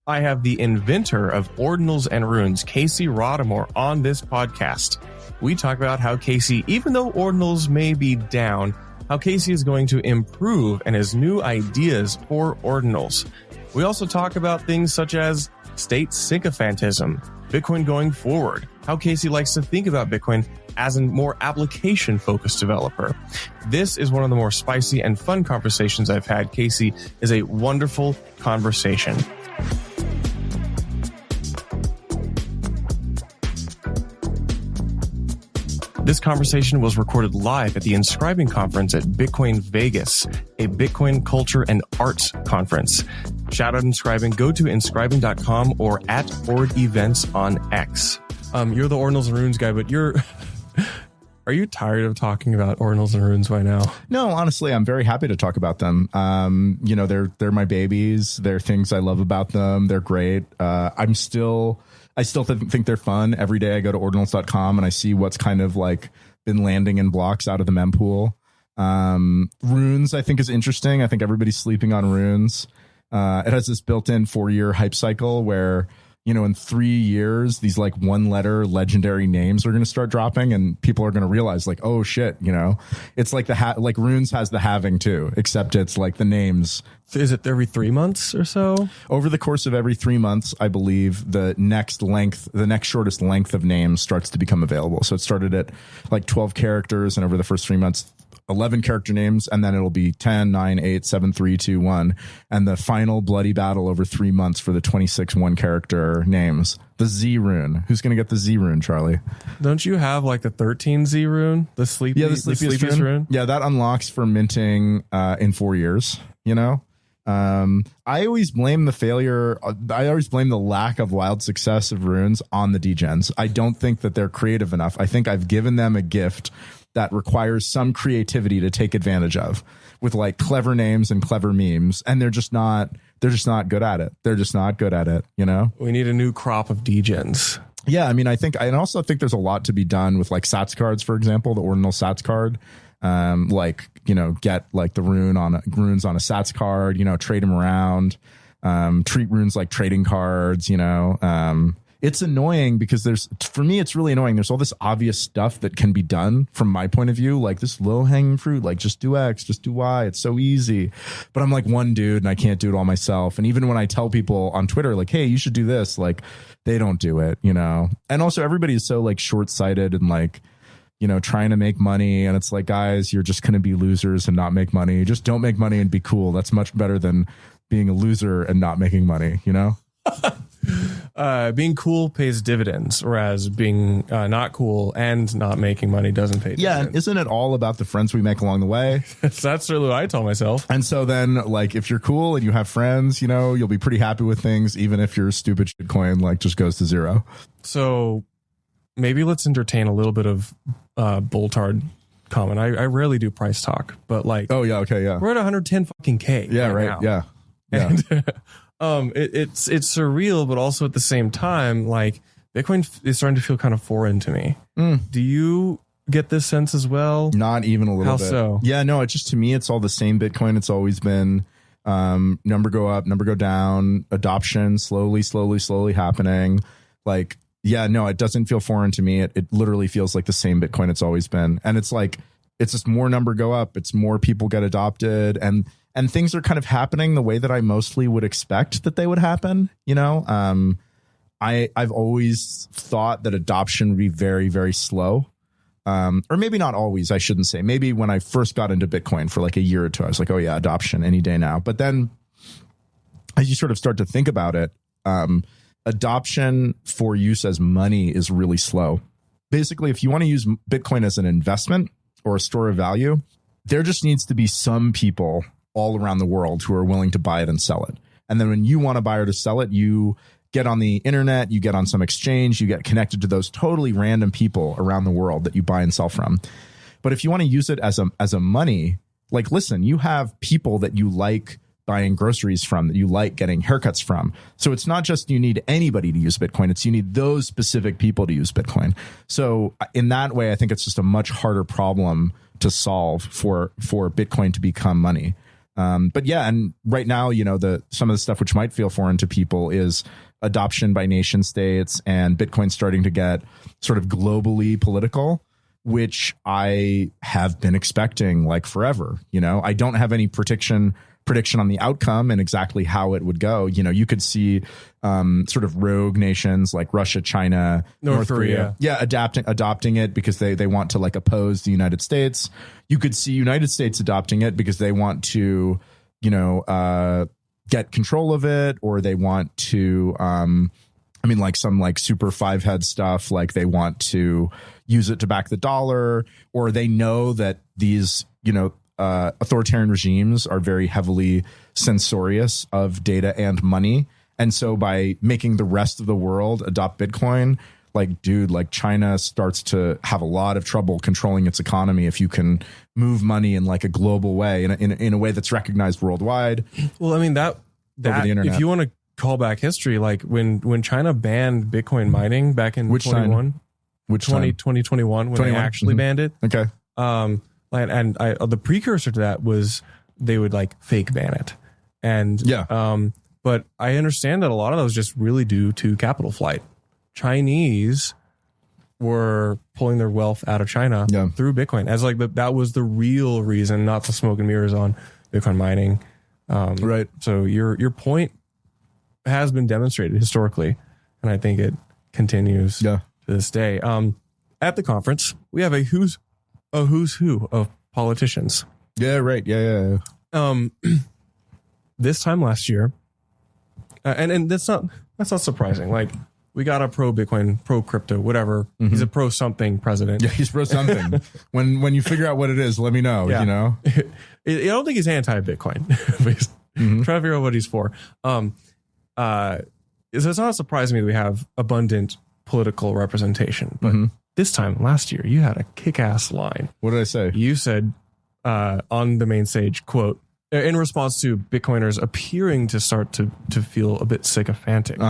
I have the inventor of Ordinals and Runes, Casey Rodarmor, on this podcast. We talk about how Casey, even though Ordinals may be down, how Casey is going to improve and his new ideas for Ordinals. We also talk about things such as state sycophantism, Bitcoin going forward, how Casey likes to think about Bitcoin as a more application-focused developer. This is one of the more spicy and fun conversations I've had. Casey is a wonderful conversation. This conversation was recorded live at the Inscribing Conference at Bitcoin Vegas, a Bitcoin culture and arts conference. Shout out Inscribing. Go to inscribing.com or at Ord Events on X. You're the Ordinals and Runes guy, but are you tired of talking about Ordinals and Runes by now? No, honestly, I'm very happy to talk about them. They're my babies. They're things I love about them. They're great. I still think they're fun. Every day I go to ordinals.com and I see what's kind of like been landing in blocks out of the mempool. Runes, I think, is interesting. I think everybody's sleeping on runes. It has this built-in 4-year hype cycle where, in 3 years, these like 1-letter legendary names are going to start dropping and people are going to realize like, oh shit, it's like like Runes has the halving too, except it's like the names. Is it every 3 months or so? Over the course of every 3 months, I believe the next shortest length of names starts to become available. So it started at like 12 characters and over the first 3 months, 11 character names, and then it'll be 10, 9, 8, 7, 3, 2, 1. And the final bloody battle over 3 months for the 26 1-character names. The Z rune. Who's going to get the Z rune, Charlie? Don't you have like the 13 Z rune? The sleepiest rune? Yeah, that unlocks for minting in 4 years, I always blame the failure. I always blame the lack of wild success of runes on the degens. I don't think that they're creative enough. I think I've given them a gift that requires some creativity to take advantage of with like clever names and clever memes. And they're just not good at it. They're just not good at it. We need a new crop of degens. Yeah. I mean, I also think there's a lot to be done with like Sats cards, for example, the ordinal Sats card. Get like the runes on a Sats card, trade them around, treat runes like trading cards, it's annoying because for me, it's really annoying. There's all this obvious stuff that can be done from my point of view, like this low hanging fruit, like just do X, just do Y. It's so easy, but I'm like one dude and I can't do it all myself. And even when I tell people on Twitter, like, hey, you should do this, like they don't do it, and also everybody is so like short-sighted and like, trying to make money. And it's like, guys, you're just going to be losers and not make money. Just don't make money and be cool. That's much better than being a loser and not making money, Being cool pays dividends, whereas being not cool and not making money doesn't pay dividends. Yeah, and isn't it all about the friends we make along the way? That's really what I tell myself. And so then, like, if you're cool and you have friends, you'll be pretty happy with things, even if your stupid shitcoin like just goes to zero. So maybe let's entertain a little bit of Boltard comment. I rarely do price talk, but like, oh yeah, okay, yeah, we're at 110 fucking K. Yeah, right. Now. Yeah. And it's surreal, but also at the same time, like Bitcoin is starting to feel kind of foreign to me. Do you get this sense as well? Not even a little bit. How so? Yeah, no, it's just, to me, it's all the same Bitcoin. It's always been number go up, number go down, adoption slowly happening. Like, yeah, no, it doesn't feel foreign to me. It literally feels like the same Bitcoin it's always been. And it's like, it's just more number go up. It's more people get adopted and things are kind of happening the way that I mostly would expect that they would happen. I've always thought that adoption would be very, very slow. Or maybe not always, I shouldn't say. Maybe when I first got into Bitcoin for like a year or two, I was like, oh yeah, adoption any day now. But then as you sort of start to think about it, adoption for use as money is really slow. Basically, if you want to use Bitcoin as an investment or a store of value, there just needs to be some people all around the world who are willing to buy it and sell it. And then when you want to buy or to sell it, you get on the internet, you get on some exchange, you get connected to those totally random people around the world that you buy and sell from. But if you want to use it as a money, like, listen, you have people that you like buying groceries from, that you like getting haircuts from. So it's not just you need anybody to use Bitcoin, it's you need those specific people to use Bitcoin. So in that way, I think it's just a much harder problem to solve for Bitcoin to become money. But yeah, and right now, some of the stuff which might feel foreign to people is adoption by nation states and Bitcoin starting to get sort of globally political, which I have been expecting like forever. I don't have any prediction on the outcome and exactly how it would go. You could see sort of rogue nations like Russia, China, North Korea. Yeah, adopting it because they want to like oppose the United States. You could see United States adopting it because they want to, get control of it, or they want to like some like super 5-head stuff, like they want to use it to back the dollar, or they know that these, authoritarian regimes are very heavily censorious of data and money. And so by making the rest of the world adopt Bitcoin, like China starts to have a lot of trouble controlling its economy if you can move money in like a global way, in a way that's recognized worldwide. Well, I mean, that over the internet. If you want to call back history, like when China banned Bitcoin mining back in 2021, when they actually banned it. Okay. And the precursor to that was they would like fake ban it. And but I understand that a lot of that was just really due to capital flight. Chinese were pulling their wealth out of China through Bitcoin as like that was the real reason, not the smoke and mirrors on Bitcoin mining. Right. So your point has been demonstrated historically, and I think it continues to this day. At the conference, we have a who's who of politicians. Yeah, right. Yeah. This time last year, and that's not surprising. Like we got a pro Bitcoin, pro crypto, whatever. Mm-hmm. He's a pro something president. Yeah, he's pro something. when you figure out what it is, let me know. I don't think he's anti Bitcoin. He's trying to figure out what he's for. So it's not surprising me that we have abundant political representation, but this time last year you had a kick-ass line. What did I say? You said on the main stage, quote, in response to Bitcoiners appearing to start to feel a bit sycophantic.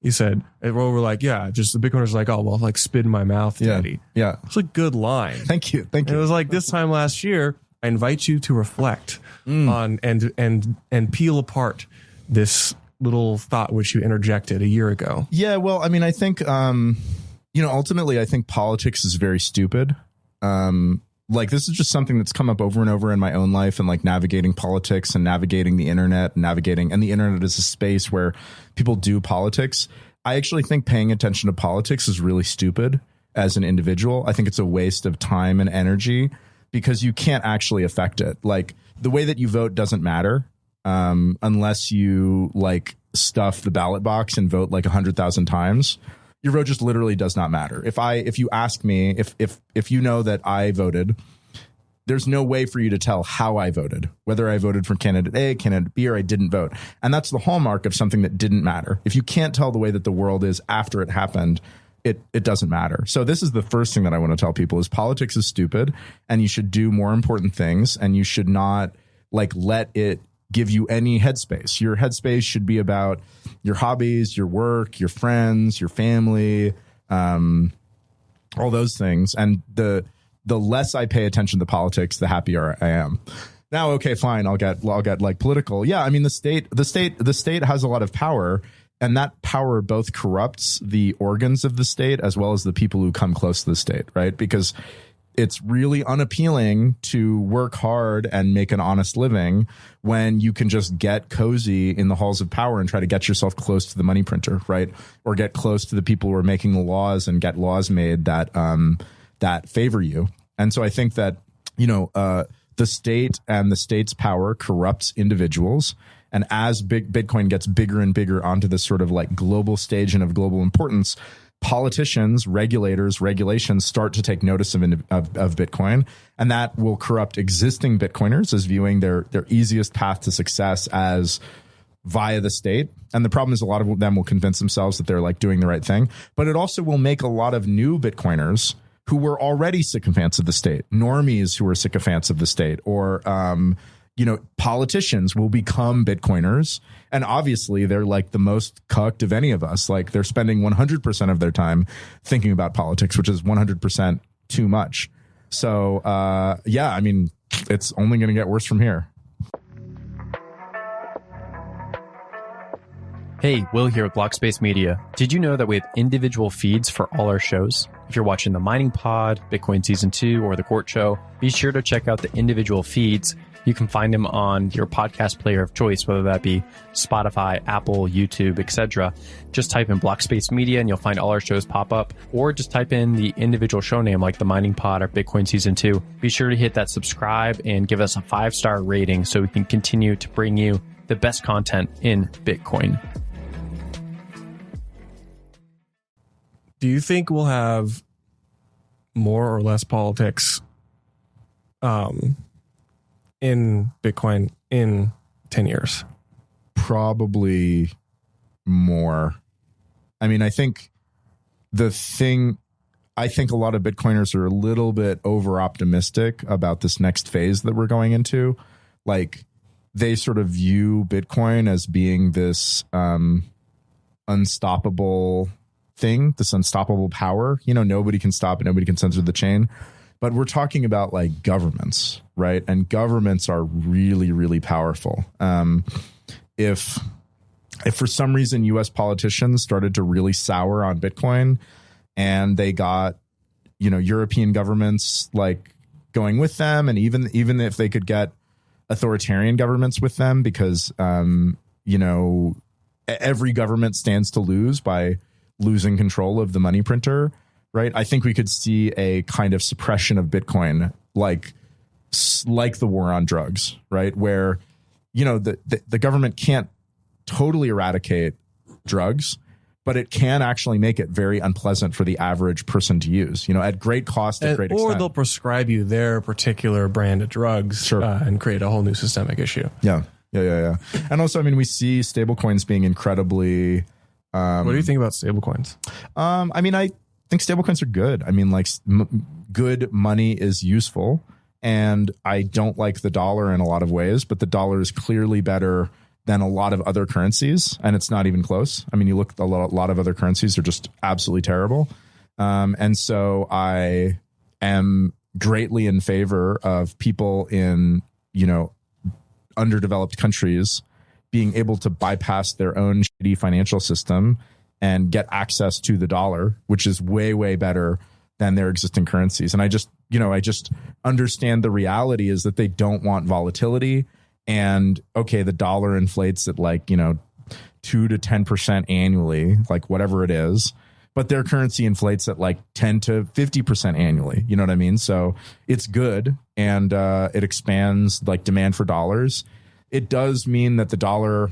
You said, well, we're like, just the Bitcoiners are like, oh, well, like spit in my mouth, daddy. Yeah. It's a good line. Thank you. And it was like this time last year, I invite you to reflect on and peel apart this little thought which you interjected a year ago. Yeah, well, I mean, I think, ultimately, I think politics is very stupid. Like this is just something that's come up over and over in my own life, and like navigating politics and navigating the internet and the internet is a space where people do politics. I actually think paying attention to politics is really stupid as an individual. I think it's a waste of time and energy because you can't actually affect it. Like the way that you vote doesn't matter unless you like stuff the ballot box and vote like 100,000 times. Your vote just literally does not matter. If you ask me, if you know that I voted, there's no way for you to tell how I voted, whether I voted for candidate A, candidate B, or I didn't vote. And that's the hallmark of something that didn't matter. If you can't tell the way that the world is after it happened, it doesn't matter. So this is the first thing that I want to tell people is politics is stupid and you should do more important things, and you should not like let it give you any headspace. Your headspace should be about your hobbies, your work, your friends, your family, all those things. And the less I pay attention to politics, the happier I am. Now, okay, fine. I'll get like political. Yeah. I mean, the state has a lot of power, and that power both corrupts the organs of the state as well as the people who come close to the state, right? Because it's really unappealing to work hard and make an honest living when you can just get cozy in the halls of power and try to get yourself close to the money printer, right? Or get close to the people who are making the laws and get laws made that that favor you. And so I think that, the state and the state's power corrupts individuals. And as Bitcoin gets bigger and bigger onto this sort of like global stage and of global importance, politicians, regulators, regulations start to take notice of Bitcoin, and that will corrupt existing Bitcoiners as viewing their easiest path to success as via the state. And the problem is a lot of them will convince themselves that they're like doing the right thing, but it also will make a lot of new Bitcoiners who were already sycophants of the state, normies who were sycophants of the state, or politicians will become Bitcoiners. And obviously they're like the most cucked of any of us. Like they're spending 100% of their time thinking about politics, which is 100% too much. So, I mean, it's only going to get worse from here. Hey, Will here with Blockspace Media. Did you know that we have individual feeds for all our shows? If you're watching the Mining Pod, Bitcoin Season 2, or the Court Show, be sure to check out the individual feeds. You can find them on your podcast player of choice, whether that be Spotify, Apple, YouTube, etc. Just type in Blockspace Media and you'll find all our shows pop up, or just type in the individual show name like the Mining Pod or Bitcoin Season 2. Be sure to hit that subscribe and give us a 5-star rating so we can continue to bring you the best content in Bitcoin. Do you think we'll have more or less politics in Bitcoin in 10 years? Probably more. I mean, I think a lot of Bitcoiners are a little bit over optimistic about this next phase that we're going into. Like, they sort of view Bitcoin as being this unstoppable thing, this unstoppable power. You know, nobody can stop it, nobody can censor the chain. But we're talking about like governments, right? And governments are really, really powerful. If for some reason US politicians started to really sour on Bitcoin and they got, you know, European governments like going with them, and even if they could get authoritarian governments with them, because you know, every government stands to lose by losing control of the money printer, right? I think we could see a kind of suppression of Bitcoin, like the war on drugs, right? Where, you know, the government can't totally eradicate drugs, but it can actually make it very unpleasant for the average person to use, you know, at great cost, at great extent. Or they'll prescribe you their particular brand of drugs, sure, and create a whole new systemic issue. Yeah. And also, I mean, we see stablecoins being incredibly... what do you think about stablecoins? I mean, I think stablecoins are good. I mean, like, good money is useful, and I don't like the dollar in a lot of ways, but the dollar is clearly better than a lot of other currencies, and it's not even close. I mean, you look at a lot of other currencies, they're just absolutely terrible. And so I am greatly in favor of people in, you know, underdeveloped countries being able to bypass their own shitty financial system and get access to the dollar, which is way, way better than their existing currencies. And I just understand the reality is that they don't want volatility. And okay, the dollar inflates at like, you know, 2 to 10% annually, like whatever it is, but their currency inflates at like 10 to 50% annually. You know what I mean? So it's good. And it expands like demand for dollars. It does mean that the dollar,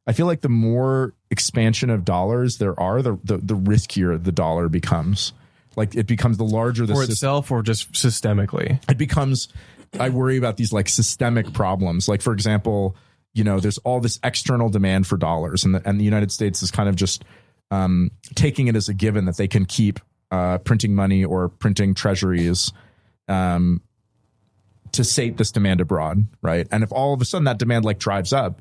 I feel like the more expansion of dollars there are, the riskier the dollar becomes. Like, it becomes the larger the for itself or just systemically. It becomes, I worry about these like systemic problems. Like, for example, you know, there's all this external demand for dollars, and the United States is kind of just taking it as a given that they can keep printing money or printing treasuries to sate this demand abroad, right? And if all of a sudden that demand like dries up,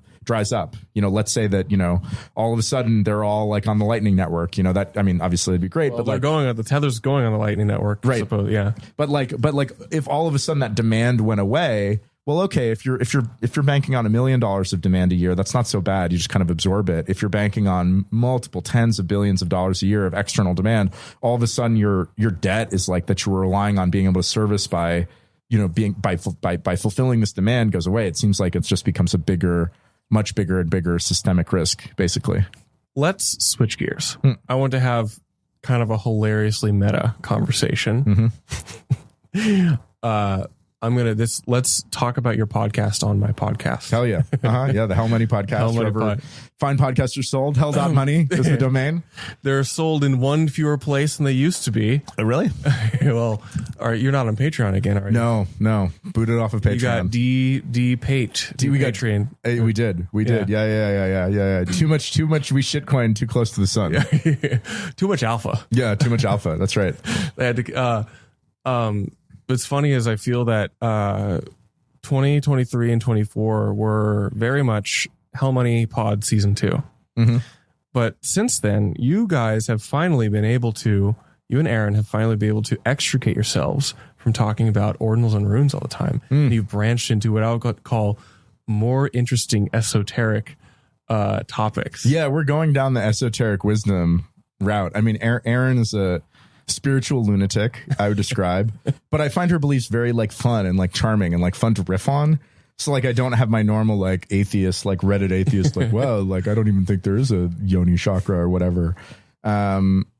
you know, let's say that, you know, all of a sudden they're all like on the Lightning Network, you know, that, I mean, obviously it'd be great, but they're like going on the Tether's going on the Lightning Network, right? I suppose, yeah. But like if all of a sudden that demand went away, well, okay, if you're banking on $1 million of demand a year, that's not so bad. You just kind of absorb it. If you're banking on multiple tens of billions of dollars a year of external demand, all of a sudden your debt is like that you were relying on being able to service by, you know, being by fulfilling this demand goes away. It seems like it just becomes a much bigger and bigger systemic risk, basically. Let's switch gears. I want to have kind of a hilariously meta conversation. Mm-hmm. Let's talk about your podcast on my podcast. Hell yeah. Yeah. The Hell Money Podcast. Fine podcasters sold. Hell.money is the domain. They're sold in one fewer place than they used to be. Oh, really? Well, all right, you're not on Patreon again, are you? No. Booted off of Patreon. You got Patreon. We did. Yeah. Too much. We shitcoin too close to the sun. Yeah. Too much alpha. Yeah. Too much alpha. That's right. They had to, what's funny is I feel that 2023 and 24 were very much Hell Money Pod Season 2. Mm-hmm. But since then, you guys have finally been able to, you and Aaron have finally been able to extricate yourselves from talking about ordinals and runes all the time. And you've branched into what I would call more interesting esoteric topics. Yeah, we're going down the esoteric wisdom route. I mean, Aaron is a spiritual lunatic, I would describe, but I find her beliefs very like fun and like charming and like fun to riff on. So like, I don't have my normal like atheist, like Reddit atheist, like, well, like I don't even think there is a yoni chakra or whatever.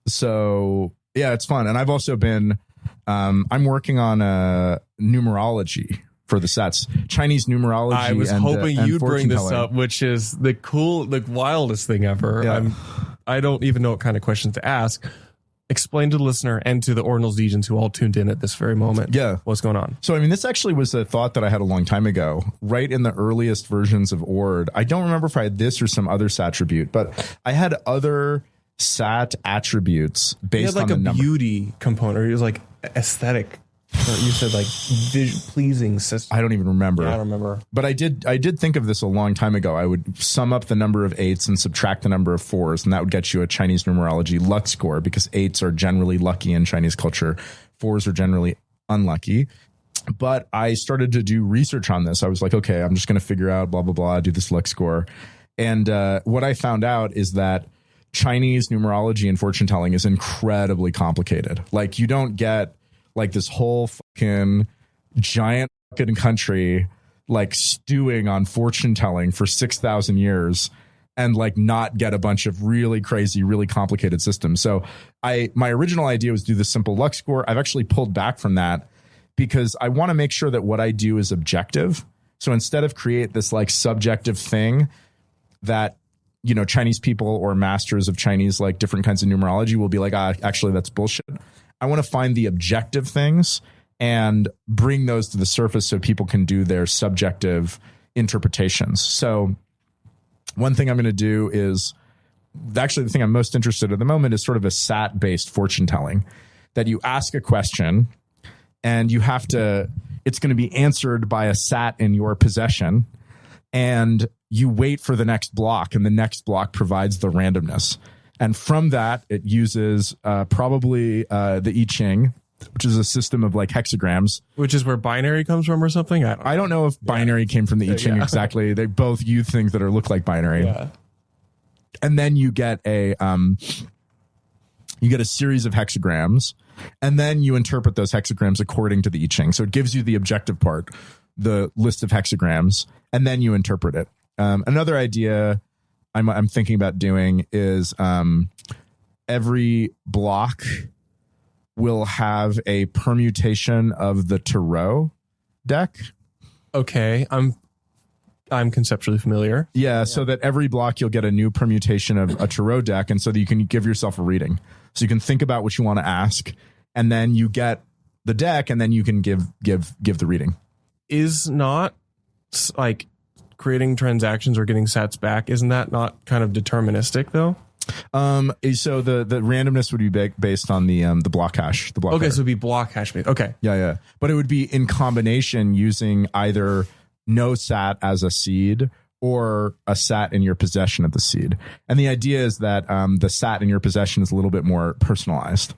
So yeah, it's fun. And I've also been, I'm working on numerology for the sets, Chinese numerology. I was hoping you'd bring this up, which is the wildest thing ever. Yeah. I don't even know what kind of questions to ask. Explain to the listener and to the Ordinals Legions who all tuned in at this very moment. Yeah. What's going on? So, I mean, this actually was a thought that I had a long time ago, right in the earliest versions of Ord. I don't remember if I had this or some other SAT attribute, but I had other SAT attributes based on the number. Beauty component. It was like aesthetic. You said like pleasing system. I don't even remember. Yeah, I don't remember. But I did think of this a long time ago. I would sum up the number of 8s and subtract the number of 4s, and that would get you a Chinese numerology luck score, because 8s are generally lucky in Chinese culture. 4s are generally unlucky. But I started to do research on this. I was like, okay, I'm just going to figure out blah, blah, blah, do this luck score. And what I found out is that Chinese numerology and fortune telling is incredibly complicated. Like, you don't get like this whole fucking giant fucking country like stewing on fortune telling for 6,000 years and like not get a bunch of really crazy, really complicated systems. So my original idea was do the simple luck score. I've actually pulled back from that because I want to make sure that what I do is objective. So instead of create this like subjective thing that, you know, Chinese people or masters of Chinese, like different kinds of numerology will be like, actually that's bullshit. I want to find the objective things and bring those to the surface so people can do their subjective interpretations. So one thing I'm going to do is, actually the thing I'm most interested in at the moment is sort of a SAT-based fortune telling, that you ask a question and you have to, it's going to be answered by a SAT in your possession, and you wait for the next block, and the next block provides the randomness. And from that, it uses probably the I Ching, which is a system of like hexagrams. Which is where binary comes from or something? I don't know if binary came from the I Ching exactly. They both use things that look like binary. Yeah. And then you get a series of hexagrams, and then you interpret those hexagrams according to the I Ching. So it gives you the objective part, the list of hexagrams, and then you interpret it. Another idea I'm thinking about doing is every block will have a permutation of the tarot deck. Okay, I'm conceptually familiar. Yeah, so that every block you'll get a new permutation of a tarot deck, and so that you can give yourself a reading. So you can think about what you want to ask, and then you get the deck, and then you can give the reading. Is not like creating transactions or getting sats back, isn't that not kind of deterministic though? So the randomness would be based on the block hash. The block. Okay, header. so it'd be block hash based. Okay. Yeah. But it would be in combination using either no sat as a seed or a sat in your possession of the seed. And the idea is that the sat in your possession is a little bit more personalized.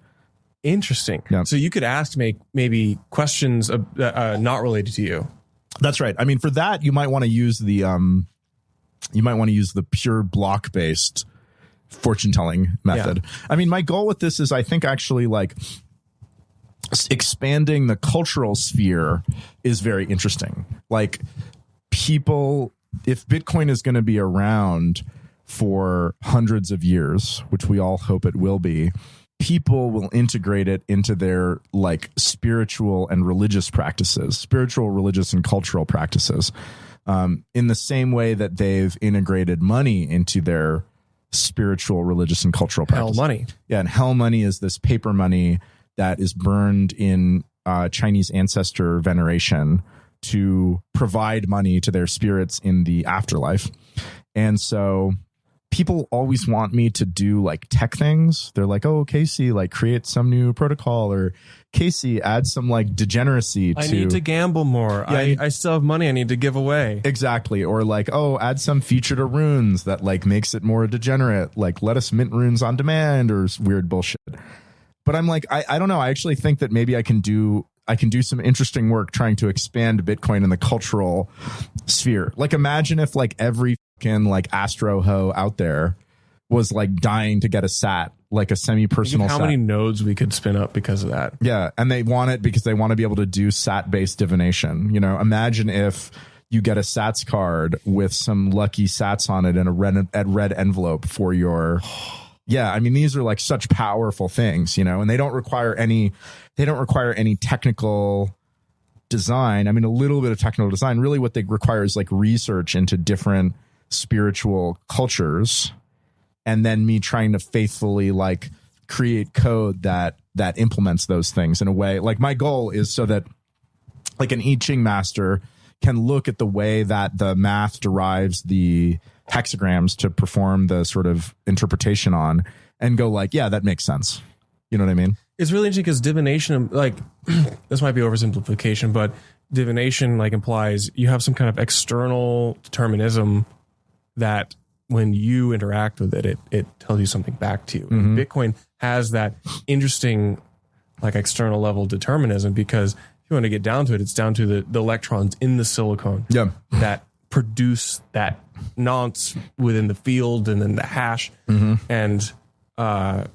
Interesting. Yeah. So you could ask maybe questions not related to you. That's right. I mean, for that, you might want to use the pure block based fortune telling method. Yeah. I mean, my goal with this is, I think, actually like expanding the cultural sphere is very interesting. Like, people, if Bitcoin is going to be around for hundreds of years, which we all hope it will be, people will integrate it into their like spiritual and religious practices, spiritual, religious, and cultural practices, in the same way that they've integrated money into their spiritual, religious, and cultural practices. Hell money. Yeah. And hell money is this paper money that is burned in Chinese ancestor veneration to provide money to their spirits in the afterlife. And so people always want me to do like tech things. They're like, oh, Casey, like create some new protocol, or Casey, add some like degeneracy to. I need to gamble more. Yeah, I still have money I need to give away. Exactly. Or like, oh, add some feature to runes that like makes it more degenerate. Like, let us mint runes on demand, or weird bullshit. But I'm like, I don't know. I actually think that maybe I can do some interesting work trying to expand Bitcoin in the cultural sphere. Like, imagine if like every like Astro Ho out there was like dying to get a sat, like a semi-personal how sat. many nodes we could spin up because of that. Yeah, and they want it because they want to be able to do sat-based divination. You know, imagine if you get a sats card with some lucky sats on it and a red envelope for your... Yeah, I mean, these are like such powerful things, you know, and they don't require any technical design. I mean, a little bit of technical design. Really what they require is like research into different spiritual cultures, and then me trying to faithfully like create code that implements those things in a way. Like my goal is so that like an I Ching master can look at the way that the math derives the hexagrams to perform the sort of interpretation on and go like, yeah, that makes sense. You know what I mean? It's really interesting because divination, like this might be oversimplification, but divination like implies you have some kind of external determinism that when you interact with it, it tells you something back to you. Mm-hmm. Bitcoin has that interesting like external level determinism because if you want to get down to it, it's down to the electrons in the silicon that produce that nonce within the field and then the hash. Mm-hmm. And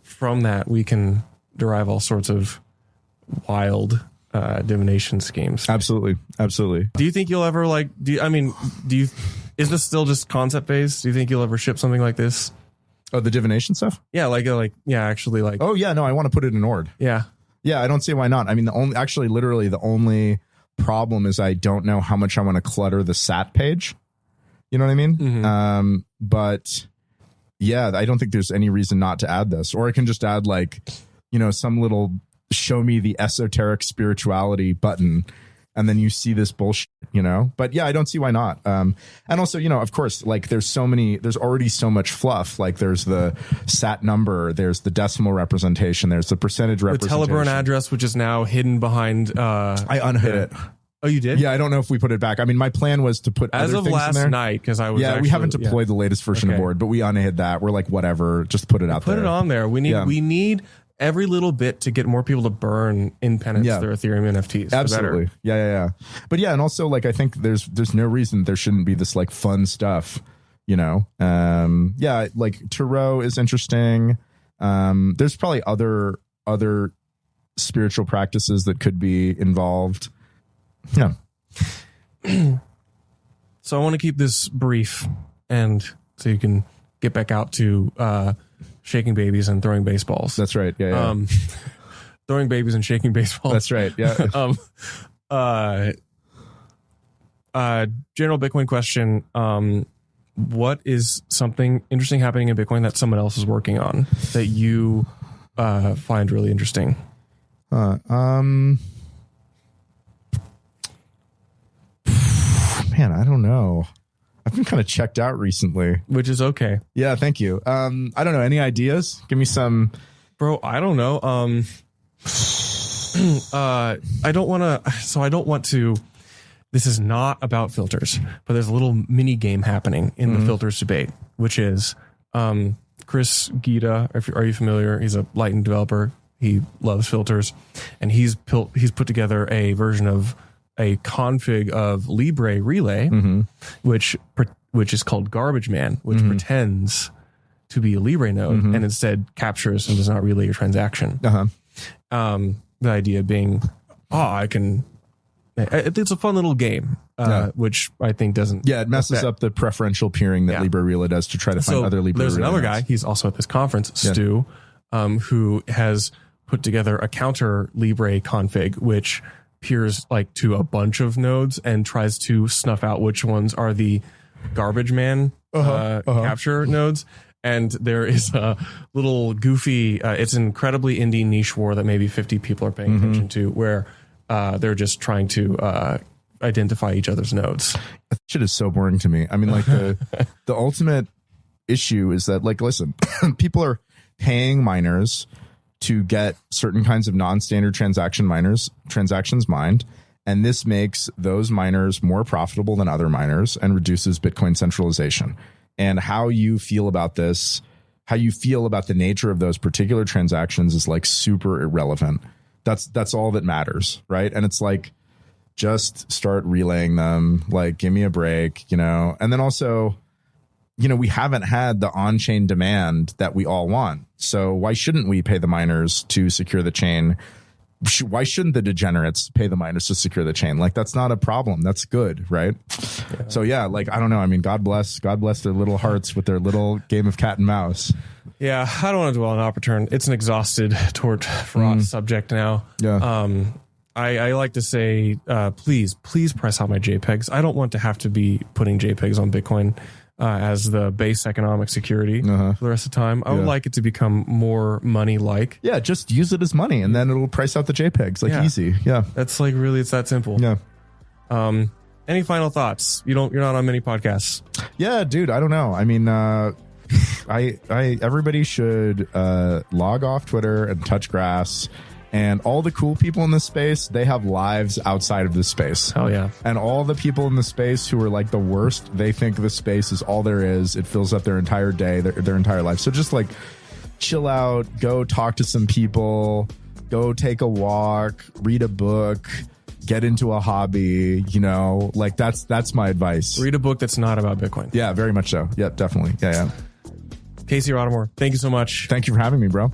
from that, we can derive all sorts of wild divination schemes. Absolutely. Do you think you'll ever is this still just concept based? Do you think you'll ever ship something like this? Oh, the divination stuff? Yeah, actually Oh yeah, no, I want to put it in Ord. Yeah. Yeah, I don't see why not. I mean, the only problem is I don't know how much I want to clutter the SAT page. You know what I mean? Mm-hmm. But yeah, I don't think there's any reason not to add this. Or I can just add like, you know, some little show me the esoteric spirituality button, and then you see this bullshit, you know? But yeah, I don't see why not. And also, you know, of course, like there's already so much fluff. Like there's the SAT number, there's the decimal representation, there's the percentage representation. The Teleburn address, which is now hidden behind... I unhid it. Oh, you did? Yeah, I don't know if we put it back. I mean, my plan was to put as other of things last in there. night because I was. Yeah, we haven't deployed the latest version of Ord, but we unhid that. We're like, whatever, just put it out there. Put it on there. We need every little bit to get more people to burn in penance their Ethereum NFTs. Absolutely, yeah. But yeah, and also like I think there's no reason there shouldn't be this like fun stuff, you know. Yeah, like Tarot is interesting. There's probably other spiritual practices that could be involved. Yeah. So I want to keep this brief, and so you can get back out to shaking babies and throwing baseballs. That's right. Yeah. Throwing babies and shaking baseballs. That's right. Yeah. General Bitcoin question. What is something interesting happening in Bitcoin that someone else is working on that you find really interesting? Man, I don't know. I've been kind of checked out recently. Which is okay. Yeah, thank you. I don't know. Any ideas? Give me some. Bro, I don't know. I don't want to. This is not about filters, but there's a little mini game happening in the filters debate, which is Chris Gita. Are you familiar? He's a Lightning developer. He loves filters, and he's put together a version of a config of Libre Relay, which is called Garbage Man, which pretends to be a Libre node and instead captures and does not relay your transaction. The idea being, it's a fun little game, which I think doesn't. Yeah, it messes up the preferential peering that Libre Relay does to try to find other Libre Relay. There's another guy, he's also at this conference, Stu, who has put together a counter Libre config, which peers like to a bunch of nodes and tries to snuff out which ones are the garbage man capture nodes. And there is a little goofy, it's an incredibly indie niche war that maybe 50 people are paying attention to, where they're just trying to identify each other's nodes. That shit is so boring to me. I mean, like the ultimate issue is that, like, listen, people are paying miners to get certain kinds of non-standard transactions mined, and this makes those miners more profitable than other miners and reduces Bitcoin centralization. And how you feel about this, how you feel about the nature of those particular transactions is like super irrelevant. That's all that matters, right? And it's like, just start relaying them, like, give me a break, you know. And then also, we haven't had the on-chain demand that we all want. So why shouldn't we pay the miners to secure the chain? Why shouldn't the degenerates pay the miners to secure the chain? Like, that's not a problem. That's good, right? Yeah. So yeah, like, I don't know. I mean, God bless their little hearts with their little game of cat and mouse. Yeah, I don't want to dwell on Opportune. It's an exhausted, fraught subject now. Yeah. I like to say, please press out my JPEGs. I don't want to have to be putting JPEGs on Bitcoin as the base economic security for the rest of the time. I would like it to become more money-like. Yeah, just use it as money, and then it'll price out the JPEGs. Like, easy. Yeah, that's like, really, it's that simple. Yeah. Any final thoughts? You're not on many podcasts. Yeah, dude. I don't know. I mean, everybody should log off Twitter and touch grass. And all the cool people in this space, they have lives outside of this space. Oh, yeah. And all the people in the space who are like the worst, they think this space is all there is. It fills up their entire day, their entire life. So just like chill out, go talk to some people, go take a walk, read a book, get into a hobby, like that's my advice. Read a book that's not about Bitcoin. Yeah, very much so. Yeah, definitely. Yeah. Casey Rodarmor, thank you so much. Thank you for having me, bro.